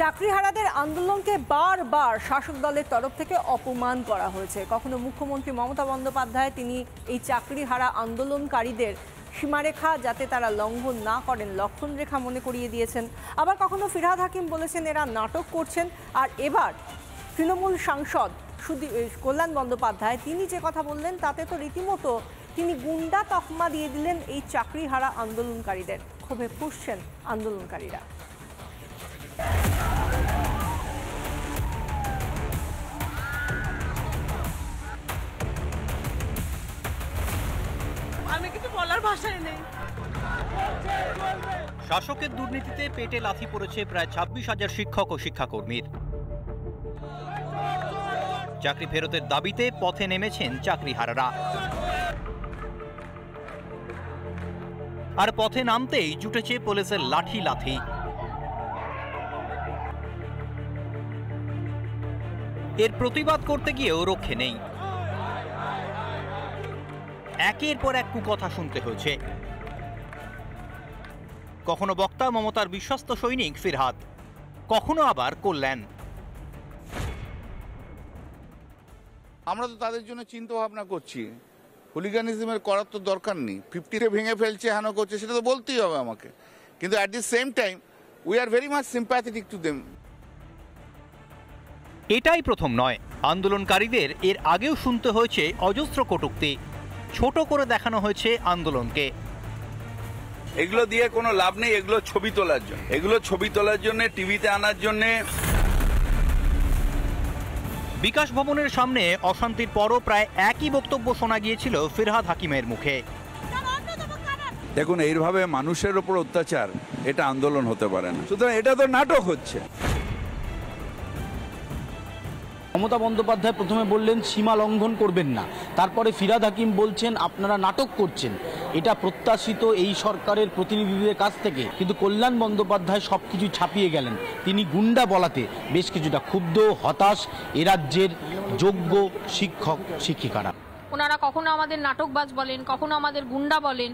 চাকরিহারাদের আন্দোলনকে বারবার শাসক দলের তরফ থেকে অপমান করা হয়েছে। কখনো মুখ্যমন্ত্রী মমতা বন্দ্যোপাধ্যায় তিনি এই চাকরিহারা আন্দোলনকারীদের সীমারেখা যাতে তারা লঙ্ঘন না করেন লক্ষণ রেখা মনে করিয়ে দিয়েছেন। আবার কখনো ফিরহাদ হাকিম বলেছেন এরা নাটক করছেন। আর এবার তৃণমূল সাংসদ কল্যাণ বন্দ্যোপাধ্যায় তিনি যে কথা বললেন তাতে তো রীতিমতো তিনি গুন্ডা তকমা দিয়ে দিলেন এই চাকরিহারা আন্দোলনকারীদের। ক্ষোভে ফুঁসছেন আন্দোলনকারীরা। শাসকের দুর্নীতিতে পেটে লাথি পড়েছে প্রায় 26,000 শিক্ষক ও শিক্ষাকর্মীর। চাকরি ফেরতের দাবিতে পথে নেমেছেন চাকরিহারারা। আর পথে নামতেই জুটেছে পুলিশের লাঠি লাথি। এর প্রতিবাদ করতে গিয়েও রক্ষে নেই। একের পর এক কুকথা শুনতে হয়েছে। কখনো বক্তা মমতার বিশ্বস্ত সৈনিক ফিরহাদ, কখনো আবার কল্যাণ। আমরা তো তাদের জন্য চিন্তা ভাবনা করছি। হুলিগানিজমের করার তো দরকার নেই। 50-তে ভেঙে ফেলছে, হেন করছে, সেটা তো বলতেই হবে আমাকে। কিন্তু at the same time we are very much sympathetic to them. এটাই প্রথম নয়, আন্দোলনকারীদের এর আগেও শুনতে হয়েছে অজস্র কটূক্তি। ছোট করে দেখানো হয়েছে আন্দোলনকে। এগুলো দিয়ে কোনো লাভ নেই, এগুলো ছবি তোলার জন্য টিভিতে আনার জন্য। বিকাশ ভবনের সামনে অশান্তির পরও প্রায় একই বক্তব্য শোনা গিয়েছিল ফিরহাদ হাকিমের মুখে। দেখুন, এইভাবে মানুষের উপর অত্যাচার, এটা আন্দোলন হতে পারে না। সুতরাং এটা তো নাটক হচ্ছে। মমতা বন্দ্যোপাধ্যায় প্রথমে বললেন সীমা লঙ্ঘন করবেন না, তারপরে ফিরহাদ হাকিম বলছেন আপনারা নাটক করছেন। এটা প্রত্যাশিত এই সরকারের প্রতিনিধিদের কাছ থেকে। কিন্তু কল্যাণ বন্দ্যোপাধ্যায় সবকিছু ছাপিয়ে গেলেন। তিনি গুন্ডা বলাতে বেশ কিছুটা ক্ষুব্ধ, হতাশ এ রাজ্যের যোগ্য শিক্ষক শিক্ষিকারা। ওনারা কখনো আমাদের নাটকবাজ বলেন, কখনো আমাদের গুন্ডা বলেন।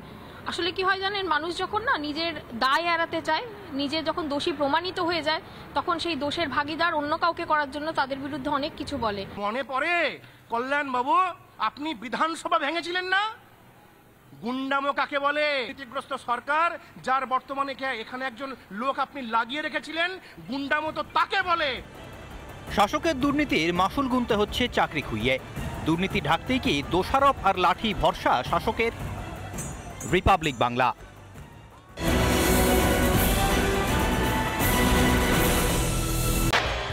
আসলে কি হয় জানেন, মানুষ যখন না নিজের দায় এড়াতে চায়, নিজে যখন দোষী প্রমাণিত হয়ে যায়, তখন সেই দোষের ভাগিদার অন্য কাউকে করার জন্য তাদের বিরুদ্ধে অনেক কিছু বলে। মনে পড়ে কল্যাণ বাবু, আপনি বিধানসভা ভেঙেছিলেন না? গুন্ডামো কাকে বলে? নীতিগ্রস্ত সরকার, যার বর্তমানে এখানে একজন লোক আপনি লাগিয়ে রেখেছিলেন, গুন্ডামো তো তাকে বলে। শাসকের দুর্নীতির মাসুল গুনতে হচ্ছে চাকরি খুইয়ে। দুর্নীতি ঢাকতেই কি দোষারোপ আর লাঠি ভরসা শাসকের? রিপাবলিক বাংলা।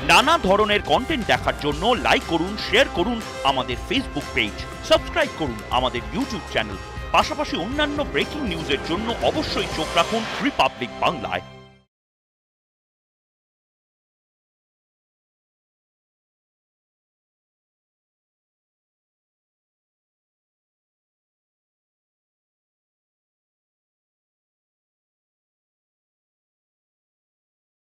নানা ধরনের কন্টেন্ট দেখার জন্য লাইক করুন, শেয়ার করুন আমাদের ফেসবুক পেজ, সাবস্ক্রাইব করুন আমাদের ইউটিউব চ্যানেল। পাশাপাশি অন্যান্য ব্রেকিং নিউজের জন্য অবশ্যই চোখ রাখুন রিপাবলিক বাংলায়।